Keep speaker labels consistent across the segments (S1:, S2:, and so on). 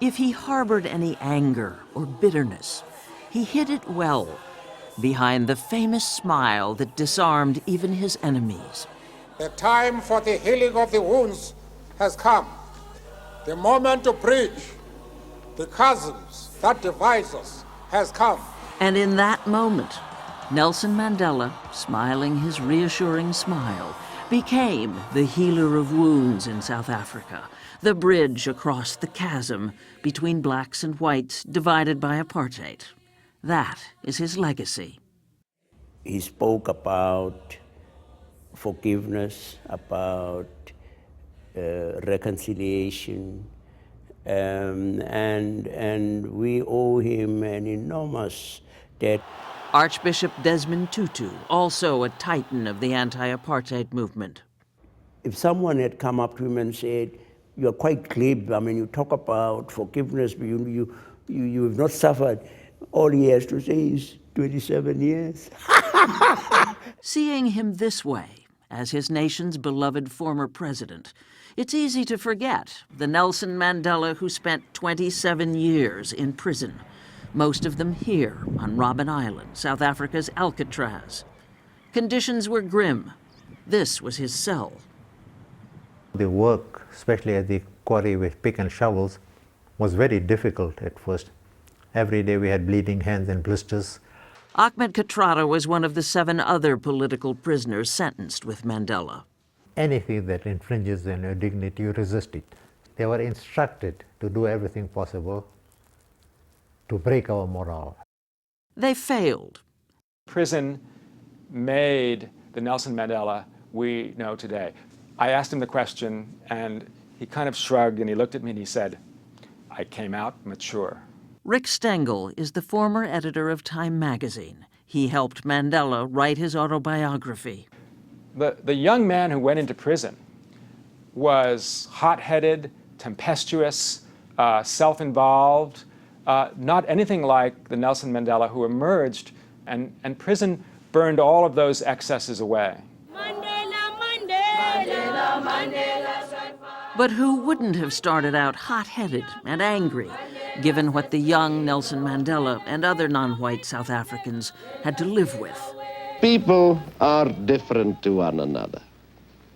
S1: If he harbored any anger or bitterness, he hid it well behind the famous smile that disarmed even his enemies.
S2: The time for the healing of the wounds has come. The moment to bridge the chasms that divide us has come.
S1: And in that moment, Nelson Mandela, smiling his reassuring smile, became the healer of wounds in South Africa, the bridge across the chasm between blacks and whites divided by apartheid. That is his legacy.
S3: He spoke about forgiveness, about reconciliation, and we owe him an enormous debt.
S1: Archbishop Desmond Tutu, also a titan of the anti-apartheid movement.
S3: If someone had come up to him and said, "You're quite glib, I mean, you talk about forgiveness, but you have not suffered," all he has to say is 27 years.
S1: Seeing him this way, as his nation's beloved former president, it's easy to forget the Nelson Mandela who spent 27 years in prison, most of them here on Robben Island, South Africa's Alcatraz. Conditions were grim. This was his cell.
S4: The work, especially at the quarry with pick and shovels, was very difficult at first. Every day we had bleeding hands and blisters.
S1: Ahmed Kathrada was one of the 7 other political prisoners sentenced with Mandela.
S4: Anything that infringes on your dignity, you resist it. They were instructed to do everything possible to break our morale.
S1: They failed.
S5: Prison made the Nelson Mandela we know today. I asked him the question, and he kind of shrugged, and he looked at me and he said, "I came out mature."
S1: Rick Stengel is the former editor of Time magazine. He helped Mandela write his autobiography.
S5: The young man who went into prison was hot-headed, tempestuous, self-involved, not anything like the Nelson Mandela who emerged, and prison burned all of those excesses away.
S6: Mandela, Mandela, Mandela.
S1: But who wouldn't have started out hot-headed and angry, given what the young Nelson Mandela and other non-white South Africans had to live with?
S7: People are different to one another.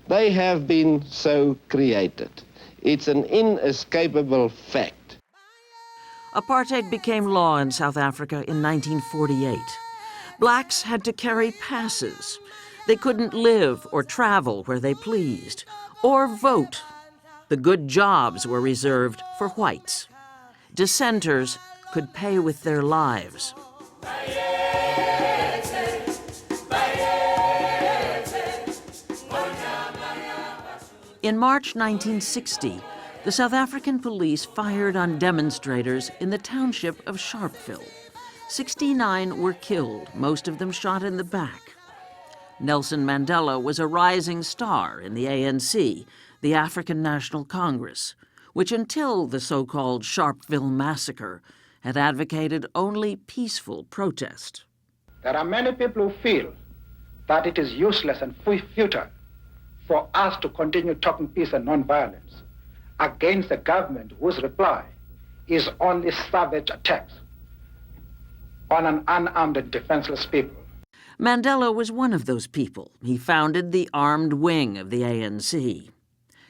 S7: They have been so created. It's an inescapable fact.
S1: Apartheid became law in South Africa in 1948. Blacks had to carry passes. They couldn't live or travel where they pleased, or vote. The good jobs were reserved for whites. Dissenters could pay with their lives. In March 1960, the South African police fired on demonstrators in the township of Sharpeville. 69 were killed, most of them shot in the back. Nelson Mandela was a rising star in the ANC, the African National Congress, which until the so-called Sharpeville massacre had advocated only peaceful protest.
S8: There are many people who feel that it is useless and futile for us to continue talking peace and nonviolence against a government whose reply is only savage attacks on an unarmed and defenseless people.
S1: Mandela was one of those people. He founded the armed wing of the ANC.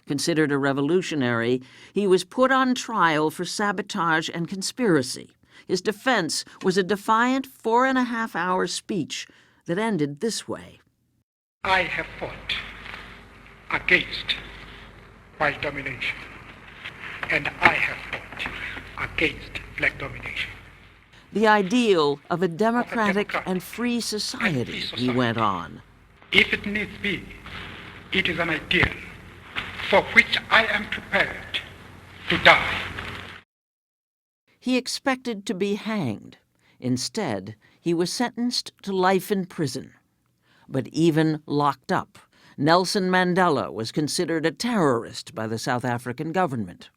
S1: Considered a revolutionary, he was put on trial for sabotage and conspiracy. His defense was a defiant 4.5-hour speech that ended this way.
S8: I have fought against white domination, and I have fought against black domination.
S1: The ideal of a democratic and free society, he went on.
S8: If it needs be, it is an ideal for which I am prepared to die.
S1: He expected to be hanged. Instead, he was sentenced to life in prison. But even locked up, Nelson Mandela was considered a terrorist by the South African government.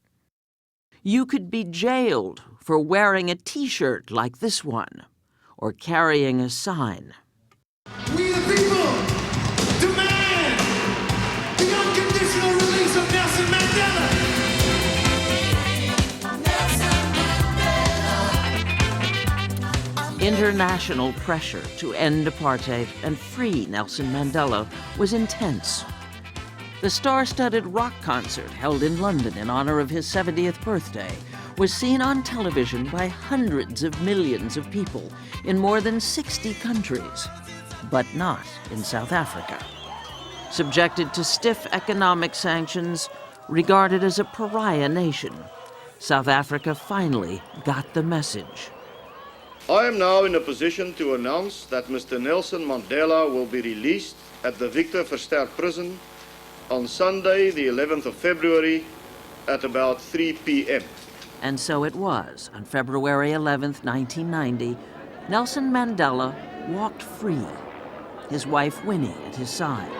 S1: You could be jailed for wearing a T-shirt like this one, or carrying a sign.
S9: We the people demand the unconditional release of Nelson Mandela. Nelson
S1: International pressure to end apartheid and free Nelson Mandela was intense. The star-studded rock concert held in London in honor of his 70th birthday was seen on television by hundreds of millions of people in more than 60 countries, but not in South Africa. Subjected to stiff economic sanctions, regarded as a pariah nation, South Africa finally got the message.
S10: I am now in a position to announce that Mr. Nelson Mandela will be released at the Victor Verster prison on Sunday, the 11th of February, at about 3 p.m.
S1: And so it was. On February 11th, 1990, Nelson Mandela walked free, his wife Winnie at his side.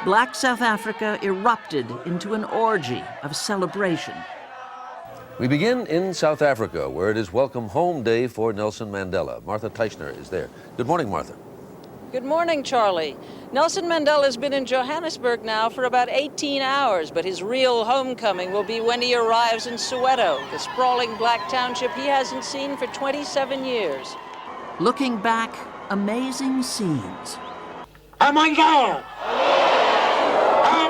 S1: Black South Africa erupted into an orgy of celebration.
S11: We begin in South Africa, where it is Welcome Home Day for Nelson Mandela. Martha Teichner is there. Good morning, Martha.
S12: Good morning, Charlie. Nelson Mandela has been in Johannesburg now for about 18 hours, but his real homecoming will be when he arrives in Soweto, the sprawling black township he hasn't seen for 27 years.
S1: Looking back, amazing scenes.
S2: Amandla!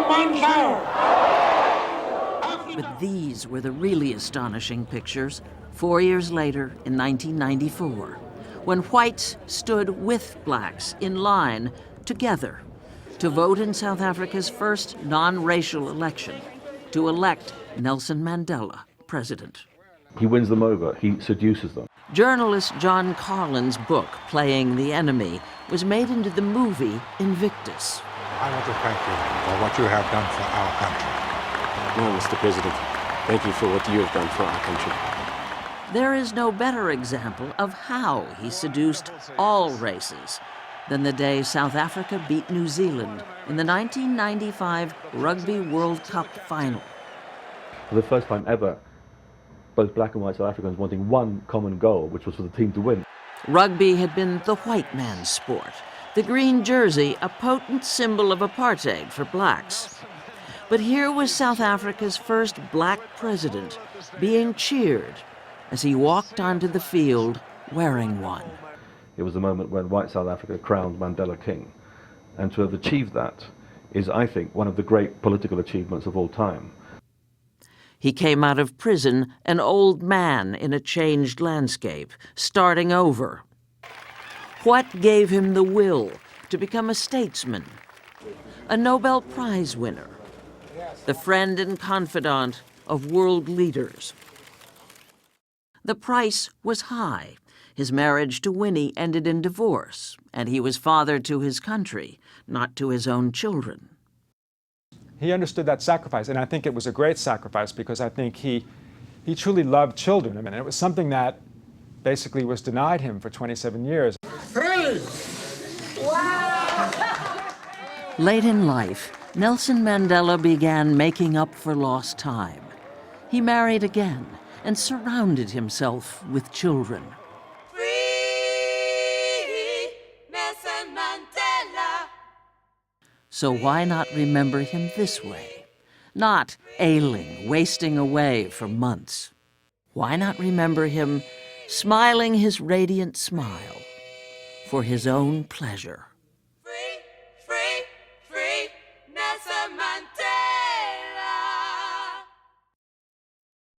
S2: Amandla!
S1: But these were the really astonishing pictures 4 years later in 1994, when whites stood with blacks in line together to vote in South Africa's first non-racial election to elect Nelson Mandela president.
S13: He wins them over, he seduces them.
S1: Journalist John Carlin's book, Playing the Enemy, was made into the movie Invictus.
S14: I want to thank you for what you have done for our country.
S15: No, Mr. President, thank you for what you have done for our country.
S1: There is no better example of how he seduced all races than the day South Africa beat New Zealand in the 1995 Rugby World Cup final.
S13: For the first time ever, both black and white South Africans wanting one common goal, which was for the team to win.
S1: Rugby had been the white man's sport, the green jersey a potent symbol of apartheid for blacks. But here was South Africa's first black president being cheered as he walked onto the field wearing one.
S13: It was the moment when white South Africa crowned Mandela king. And to have achieved that is, I think, one of the great political achievements of all time.
S1: He came out of prison an old man in a changed landscape, starting over. What gave him the will to become a statesman, a Nobel Prize winner, the friend and confidant of world leaders? The price was high. His marriage to Winnie ended in divorce, and he was father to his country, not to his own children.
S5: He understood that sacrifice, and I think it was a great sacrifice because I think he truly loved children. I mean, it was something that basically was denied him for 27 years.
S1: Wow. Late in life, Nelson Mandela began making up for lost time. He married again and surrounded himself with children.
S6: Free Nelson Mandela.
S1: So why not remember him this way? Not ailing, wasting away for months. Why not remember him smiling his radiant smile for his own pleasure?